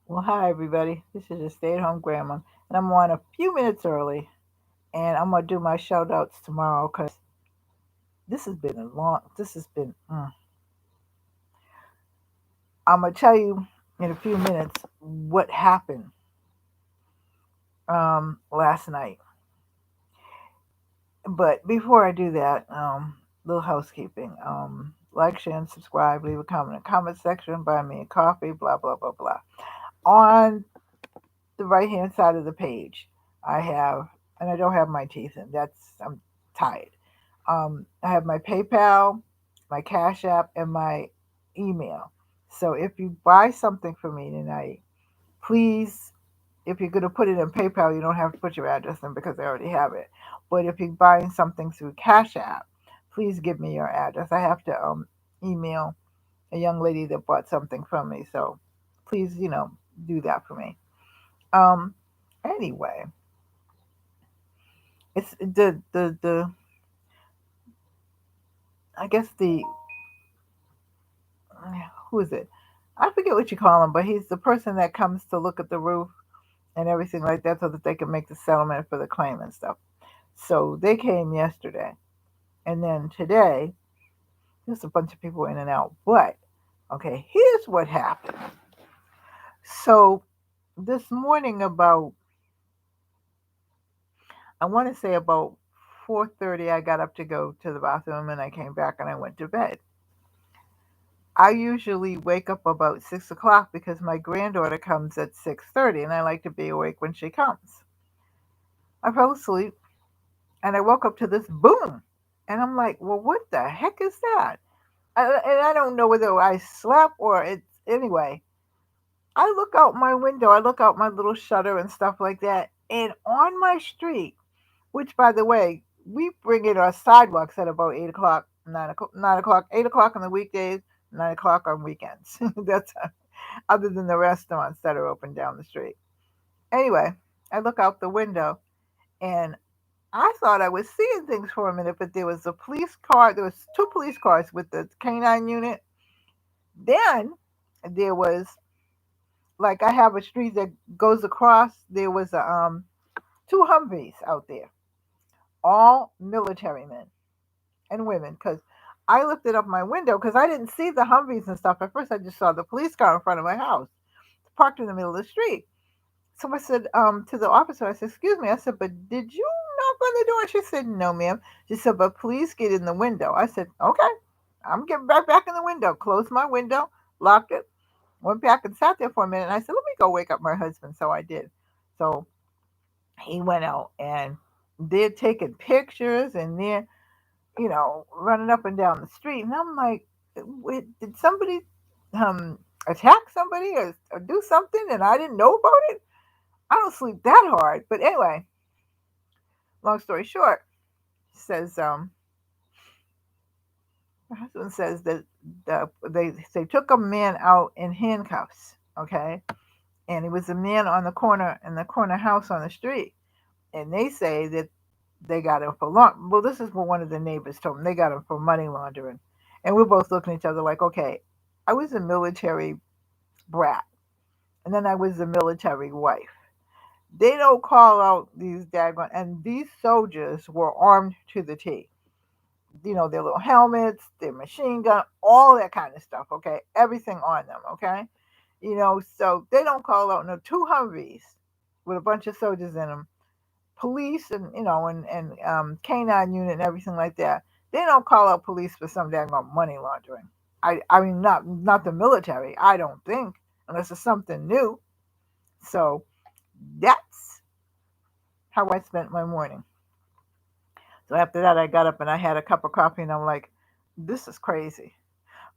Well, hi everybody. This is a stay-at-home grandma, and I'm on a few minutes early, and I'm gonna do my shout outs tomorrow because this has been a long. This has been. I'm gonna tell you in a few minutes what happened last night. But before I do that, little housekeeping. Like, share, and subscribe. Leave a comment in the comment section. Buy me a coffee. Blah blah blah blah. On the right hand side of the page, I have, and I don't have my teeth in. I'm tired. I have my PayPal, my Cash App, and my email. So if you buy something for me tonight, please, if you're going to put it in PayPal, you don't have to put your address in because I already have it. But if you're buying something through Cash App, please give me your address. I have to email a young lady that bought something from me. So please, do that for me. Um, anyway, it's the I guess the who is it? I forget what you call him, but he's the person that comes to look at the roof and everything like that, so that they can make the settlement for the claim and stuff. So they came yesterday, and then today there's a bunch of people in and out. But okay, here's what happened. So this morning, about I want to say about 4:30, I got up to go to the bathroom, and I came back and I went to bed. I usually wake up about 6 o'clock because my granddaughter comes at 6:30, and I like to be awake when she comes. I fell asleep and I woke up to this boom, and I'm like, "Well, what the heck is that?" And I don't know whether I slept or it's anyway. I look out my window, I look out my little shutter and stuff like that, and on my street, which by the way, we bring in our sidewalks at about 8 o'clock, 9 o'clock, 8 o'clock on the weekdays, 9 o'clock on weekends. That's other than the restaurants that are open down the street. Anyway, I look out the window and I thought I was seeing things for a minute, but there was a police car. There was two police cars with the canine unit. Then there was, like, I have a street that goes across. There was two Humvees out there, all military men and women. Because I lifted up my window because I didn't see the Humvees and stuff at first. I just saw the police car in front of my house, parked in the middle of the street. So I said to the officer, I said, "Excuse me." I said, "But did you knock on the door?" She said, "No, ma'am." She said, "But please get in the window." I said, "Okay." I'm getting back in the window. Closed my window, locked it, went back and sat there for a minute. And I said, "Let me go wake up my husband." So I did. So he went out and they're taking pictures and they're, running up and down the street. And I'm like, "Wait, did somebody um, attack somebody or do something and I didn't know about it?" I don't sleep that hard. But anyway, long story short, says my husband says that they took a man out in handcuffs, okay, and it was a man on the corner in the corner house on the street, and they say that they got him for long. Well, this is what one of the neighbors told them. They got him for money laundering, and we're both looking at each other like, okay, I was a military brat, and then I was a military wife. They don't call out these daggone, and these soldiers were armed to the teeth. Their little helmets, their machine gun, all that kind of stuff, okay? Everything on them, okay? So they don't call out no two Humvees with a bunch of soldiers in them, police and canine unit and everything like that. They don't call out police for some dang money laundering. I mean not the military, I don't think, unless it's something new. So that's how I spent my morning. So after that, I got up and I had a cup of coffee, and I'm like, this is crazy.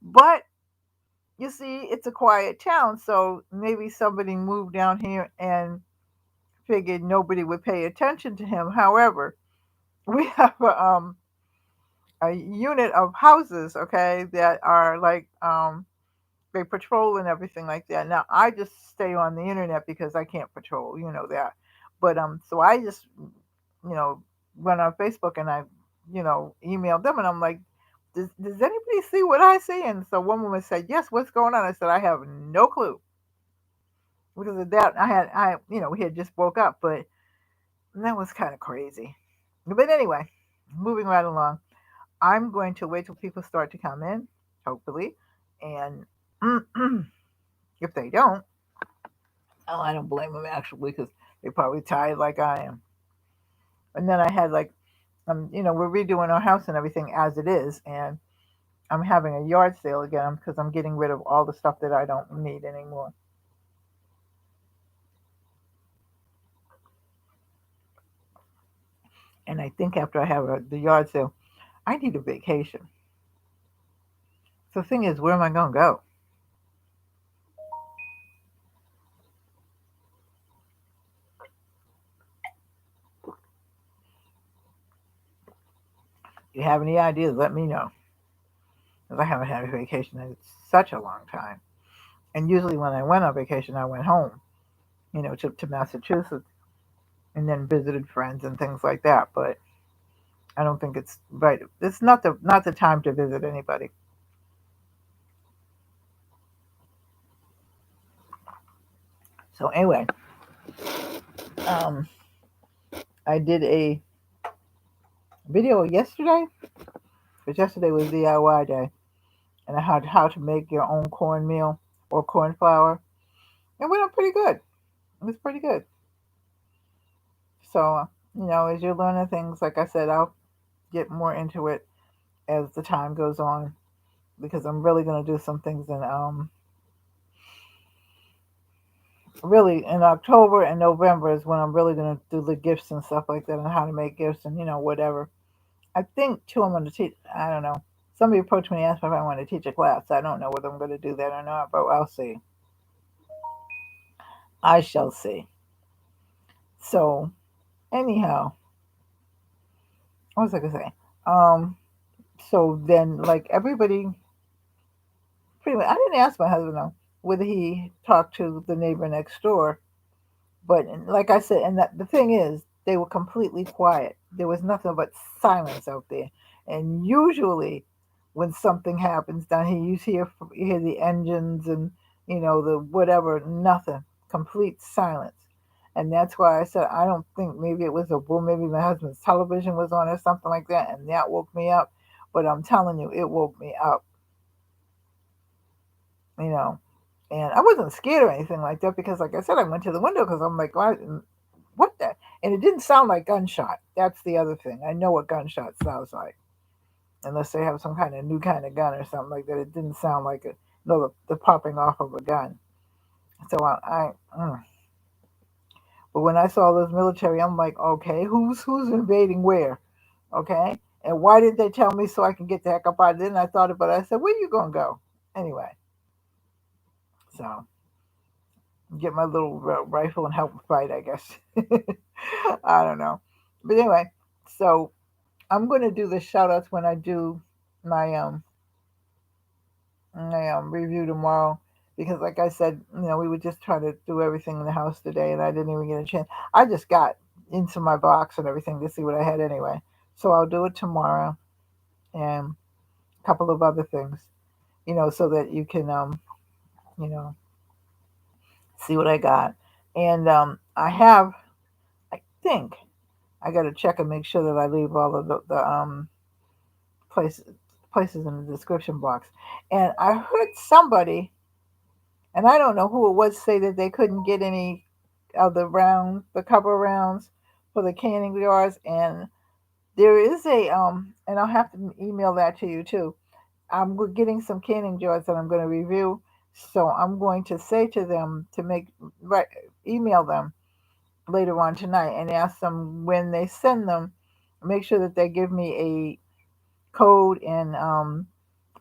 But you see, it's a quiet town, so maybe somebody moved down here and figured nobody would pay attention to him. However, we have a unit of houses, okay, that are like they patrol and everything like that. Now, I just stay on the internet because I can't patrol, that. But so I just you know went on Facebook and I emailed them and I'm like, does anybody see what I see? And so one woman said, yes, what's going on? I said, I have no clue. because of that, we had just woke up, but that was kind of crazy. But anyway, moving right along, I'm going to wait till people start to come in, hopefully, and if they don't, oh, I don't blame them actually because they're probably tired like I am. And then I had like, we're redoing our house and everything as it is, and I'm having a yard sale again because I'm getting rid of all the stuff that I don't need anymore. And I think after I have the yard sale, I need a vacation. So the thing is, where am I going to go? If you have any ideas, let me know. Because I haven't had a vacation in such a long time. And usually when I went on vacation, I went home, to Massachusetts and then visited friends and things like that. But I don't think it's right. It's not the time to visit anybody. So anyway, um, I did a video yesterday because yesterday was DIY day, and I had how to make your own cornmeal or corn flour. It went up pretty good. It was pretty good. So as you're learning things, like I said, I'll get more into it as the time goes on because I'm really going to do some things in really in October and November is when I'm really going to do the gifts and stuff like that and how to make gifts and whatever. I think too I'm going to teach. I don't know. Somebody approached me and asked me if I want to teach a class. I don't know whether I'm going to do that or not, but I'll see. I shall see. So anyhow, what was I going to say? So then, like everybody, pretty much, I didn't ask my husband though whether he talked to the neighbor next door. But like I said, and the thing is, they were completely quiet. There was nothing but silence out there. And usually, when something happens down here, you hear the engines and the whatever, nothing, complete silence. And that's why I said I don't think maybe it was maybe my husband's television was on or something like that, and that woke me up. But I'm telling you, it woke me up. You know, and I wasn't scared or anything like that because, like I said, I went to the window because I'm like, what the? And it didn't sound like gunshot. That's the other thing. I know what gunshot sounds like, unless they have some kind of new kind of gun or something like that. It didn't sound like the popping off of a gun. So but when I saw those military, I'm like, okay, who's invading where? Okay, and why did they tell me so I can get the heck up out of there? And I thought about it. I said, where you gonna go? Anyway, so get my little rifle and help fight, I guess. I don't know. But anyway, so I'm going to do the shout outs when I do my review tomorrow because like I said, we were just trying to do everything in the house today and I didn't even get a chance. I just got into my box and everything to see what I had anyway. So I'll do it tomorrow and a couple of other things, so that you can you know, see what I got. And I think I got to check and make sure that I leave all of the places places in the description box. And I heard somebody, and I don't know who it was, say that they couldn't get any of the cover rounds for the canning jars. And there is and I'll have to email that to you too. I'm getting some canning jars that I'm going to review. So I'm going to say to them to right, email them later on tonight and ask them when they send them, make sure that they give me a code and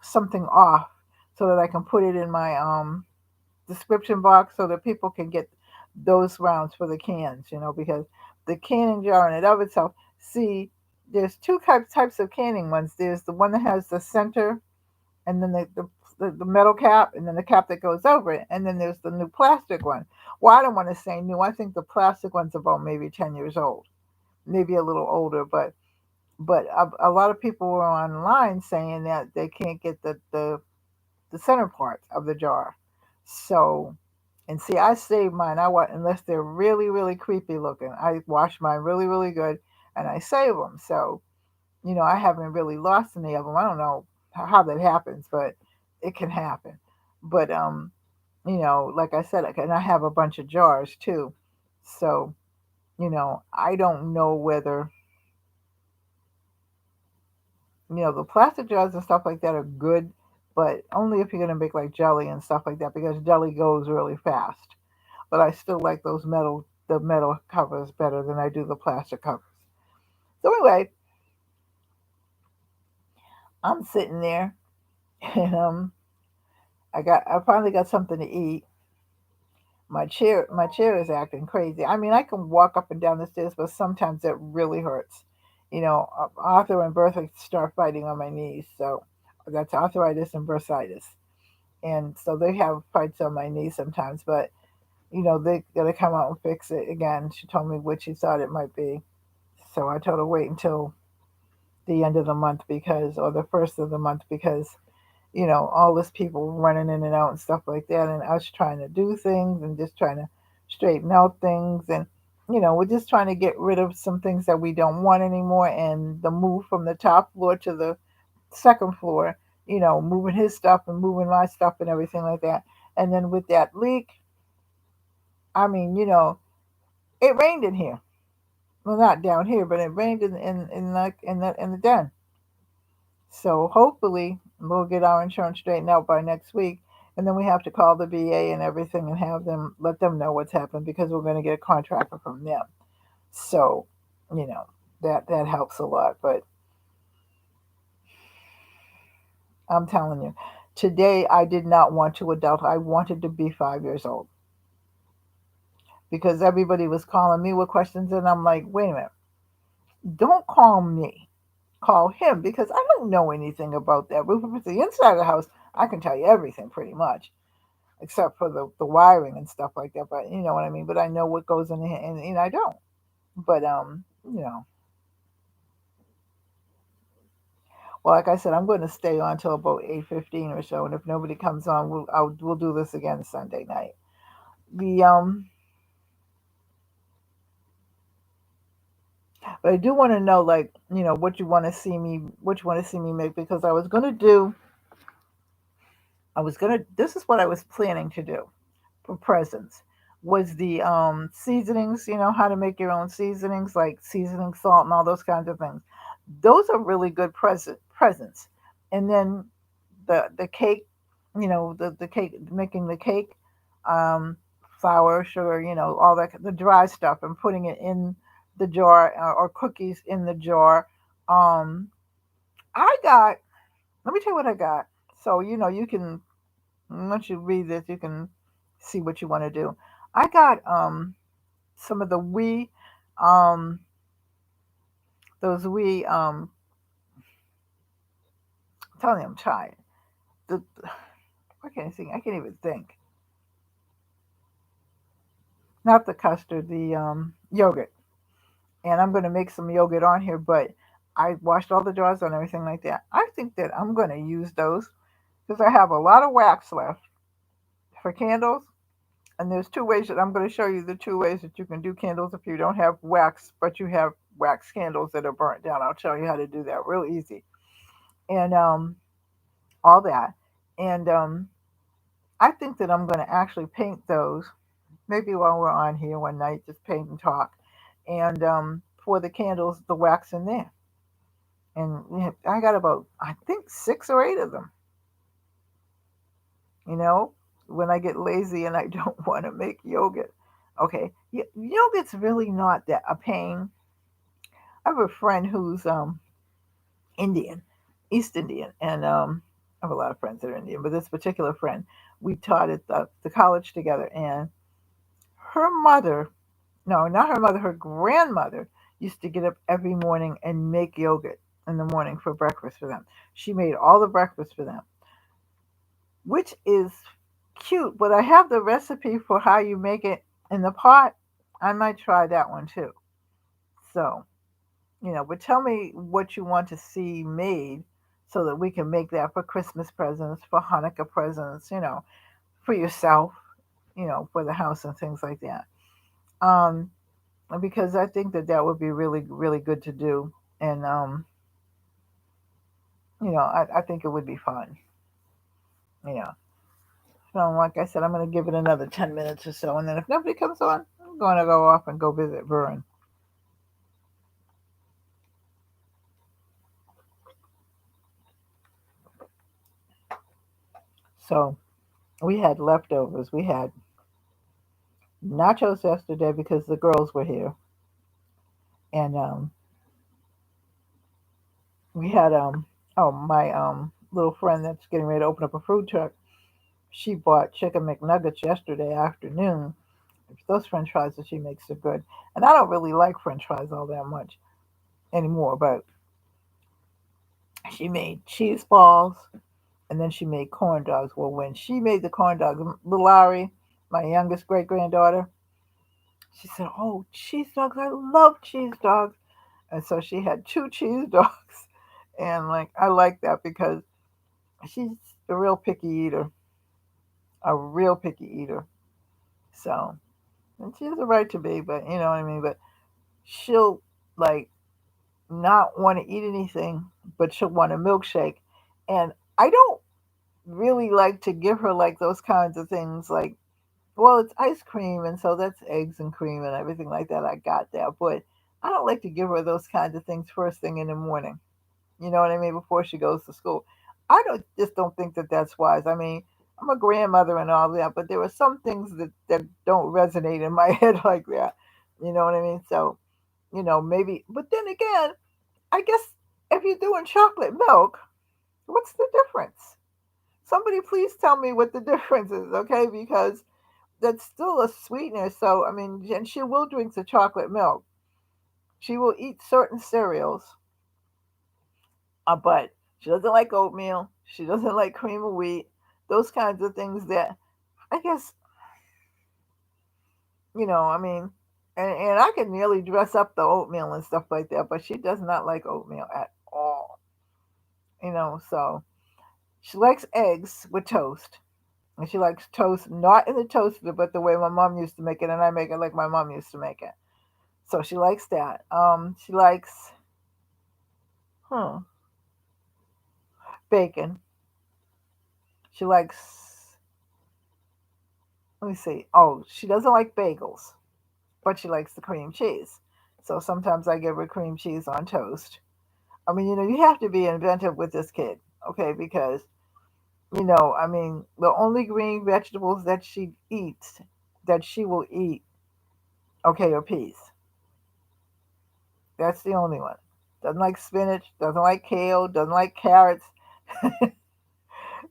something off so that I can put it in my description box so that people can get those rounds for the cans, because the canning jar in and of itself, see, there's two types of canning ones. There's the one that has the center and then the metal cap and then the cap that goes over it. And then there's the new plastic one. Well, I don't want to say new. I think the plastic one's about maybe 10 years old, maybe a little older, but a lot of people were online saying that they can't get the center part of the jar. So And see, I save mine. I want unless they're really, really creepy looking. I wash mine really, really good, and I save them. So I haven't really lost any of them. I don't know how that happens, but it can happen. But like I said, and I have a bunch of jars too. So I don't know whether the plastic jars and stuff like that are good, but only if you're gonna make like jelly and stuff like that because jelly goes really fast. But I still like the metal covers better than I do the plastic covers. So anyway, I'm sitting there and I finally got something to eat. My chair is acting crazy. I mean, I can walk up and down the stairs, but sometimes it really hurts. Arthur and Bertha start fighting on my knees, so that's arthritis and bursitis, and so they have fights on my knees sometimes. But they gotta come out and fix it again. She told me what she thought it might be, so I told her wait until the end of the month or the first of the month because all this people running in and out and stuff like that, and us trying to do things and just trying to straighten out things. And, we're just trying to get rid of some things that we don't want anymore. And the move from the top floor to the second floor, moving his stuff and moving my stuff and everything like that. And then with that leak, I mean, it rained in here. Well, not down here, but it rained in the den. So hopefully we'll get our insurance straightened out by next week. And then we have to call the VA and everything and have them let them know what's happened because we're going to get a contractor from them. So, you know, that helps a lot. But I'm telling you, today I did not want to adult. I wanted to be 5 years old because everybody was calling me with questions, and I'm like, wait a minute, don't call me. Call him because I don't know anything about that roof. If it's the inside of the house, I can tell you everything pretty much, except for the wiring and stuff like that. But you know what I mean. But I know what goes in the and I don't. But well, like I said, I'm going to stay on till about 8:15 or so, and if nobody comes on, we'll do this again Sunday night. The But I do want to know, like, what you want to see me make, because this is what I was planning to do for presents was the seasonings, how to make your own seasonings, like seasoning salt and all those kinds of things. Those are really good presents. And then the cake, the cake, making the cake, um, flour, sugar, all that, the dry stuff, and putting it in the jar, or cookies in the jar. Um, I got. Let me tell you what I got. So you can, once you read this, you can see what you want to do. I got some of the um those I'm telling you I'm tired. The What can I think? I can't even think. Not the custard, the yogurt. And I'm gonna make some yogurt on here, but I washed all the jars and everything like that. I think that I'm gonna use those because I have a lot of wax left for candles. And there's two ways that I'm going to show you, the two ways that you can do candles if you don't have wax, but you have wax candles that are burnt down. I'll show you how to do that real easy. And all that. And I think that I'm going to actually paint those maybe while we're on here one night, just paint and talk. And for the candles, the wax in there. And I got about, I think, 6 or 8 of them. You know, when I get lazy and I don't want to make yogurt. Okay, yogurt's really not that a pain. I have a friend who's Indian, East Indian, and I have a lot of friends that are Indian, but this particular friend, we taught at the college together, and her mother, no, not her mother, her grandmother used to get up every morning and make yogurt in the morning for breakfast for them. She made all the breakfast for them, which is cute, but I have the recipe for how you make it in the pot. I might try that one too. So, but tell me what you want to see made so that we can make that for Christmas presents, for Hanukkah presents, for yourself. for the house and things like that. Um, because I think that that would be really, really good to do. And, I think it would be fun, you know. So, like I said, I'm going to give it another 10 minutes or so. And then if nobody comes on, I'm going to go off and go visit Vern. So, we had leftovers. We had nachos yesterday because the girls were here. And we had, my little friend that's getting ready to open up a food truck. She bought chicken McNuggets yesterday afternoon. Those French fries that she makes are good. And I don't really like French fries all that much anymore, but she made cheese balls and then she made corn dogs. Well, when she made the corn dogs, little Ari, my youngest great granddaughter, she said, "Oh, cheese dogs! I love cheese dogs." And so she had two cheese dogs, and like I like that because she's a real picky eater, a real picky eater. So, and she has a right to be, but you know what I mean. But she'll like not want to eat anything, but she'll want a milkshake. And I don't really like to give her like those kinds of things. Like, well, it's ice cream, and so that's eggs and cream and everything like that. I got that, but I don't like to give her those kinds of things first thing in the morning. You know what I mean? Before she goes to school, I don't think that that's wise. I mean, I'm a grandmother and all that, but there are some things that don't resonate in my head like that. You know what I mean? So maybe. But then again, I guess if you're doing chocolate milk, what's the difference? Somebody please tell me what the difference is, okay? Because that's still a sweetener. So, I mean, and she will drink the chocolate milk. She will eat certain cereals, but she doesn't like oatmeal. She doesn't like cream of wheat. Those kinds of things that I guess, I mean, and I can nearly dress up the oatmeal and stuff like that, but she does not like oatmeal at all. So she likes eggs with toast. And she likes toast not in the toaster, but the way my mom used to make it, and I make it like my mom used to make it. So she likes that. She likes hmm, bacon. She likes, let me see. Oh, she doesn't like bagels, but she likes the cream cheese. So sometimes I give her cream cheese on toast. I mean, you have to be inventive with this kid, okay? Because, I mean, the only green vegetables that she eats, that she will eat, okay, are peas. That's the only one. Doesn't like spinach, doesn't like kale, doesn't like carrots.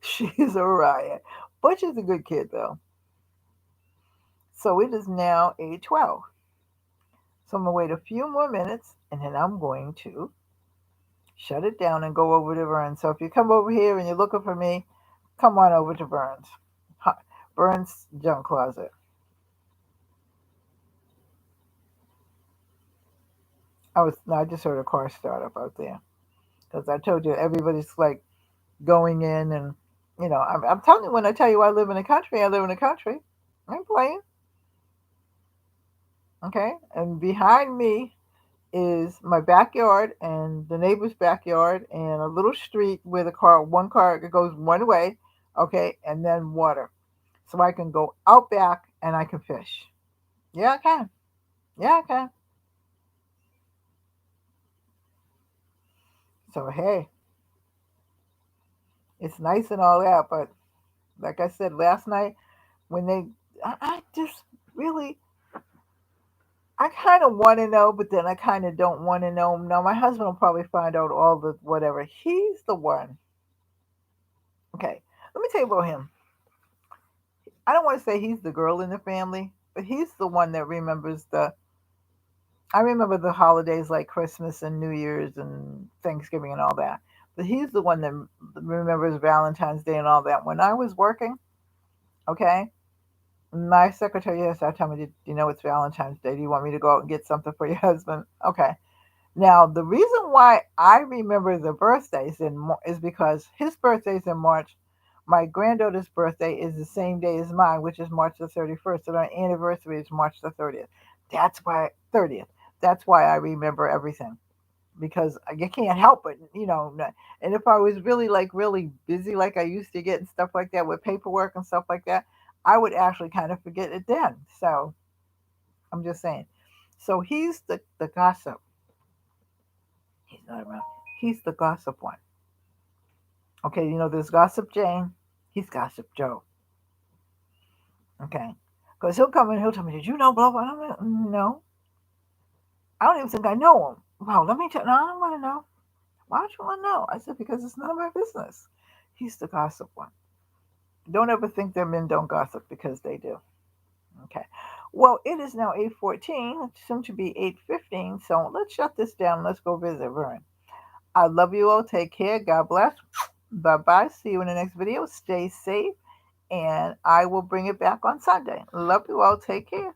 She's a riot. But she's a good kid, though. So it is now 8:12. So I'm going to wait a few more minutes and then I'm going to shut it down and go over to Vern's. So if you come over here and you're looking for me, come on over to Vern's. Vern's junk closet. I just heard a car start up out there because I told you everybody's like going in and I'm telling you when I tell you I live in the country, I live in the country. I ain't playing, okay? And behind me is my backyard and the neighbor's backyard and a little street where one car goes one way, okay, and then water. So I can go out back and I can fish. Yeah, I can. Yeah, I can. So hey, it's nice and all that, but like I said last night, when I just really, I kind of want to know, but then I kind of don't want to know. Now my husband will probably find out all the whatever. He's the one. Okay, let me tell you about him. I don't want to say he's the girl in the family, but he's the one that remembers I remember the holidays like Christmas and New Year's and Thanksgiving and all that. But he's the one that remembers Valentine's Day and all that. When I was working, okay, my secretary has to tell me, "Do you know it's Valentine's Day? Do you want me to go out and get something for your husband?" Okay. Now, the reason why I remember the birthdays is because his birthday's in March, My granddaughter's birthday is the same day as mine, which is March the 31st, and our anniversary is March the 30th. That's why 30th. That's why I remember everything because you can't help it, And if I was really really busy like I used to get and stuff like that with paperwork and stuff like that, I would actually kind of forget it then. So I'm just saying. So he's the gossip. He's not around. He's the gossip one. Okay, there's Gossip Jane. He's Gossip Joe. Okay. Because he'll come in, he'll tell me, did you know blah, blah, blah? No. I don't even think I know him. Well, let me tell no, I don't want to know. Why don't you want to know? I said, because it's none of my business. He's the gossip one. Don't ever think that men don't gossip because they do. Okay. Well, it is now 8:14, soon to be 8:15. So let's shut this down. Let's go visit Vern. I love you all. Take care. God bless. Bye bye. See you in the next video. Stay safe. And I will bring it back on Sunday. Love you all. Take care.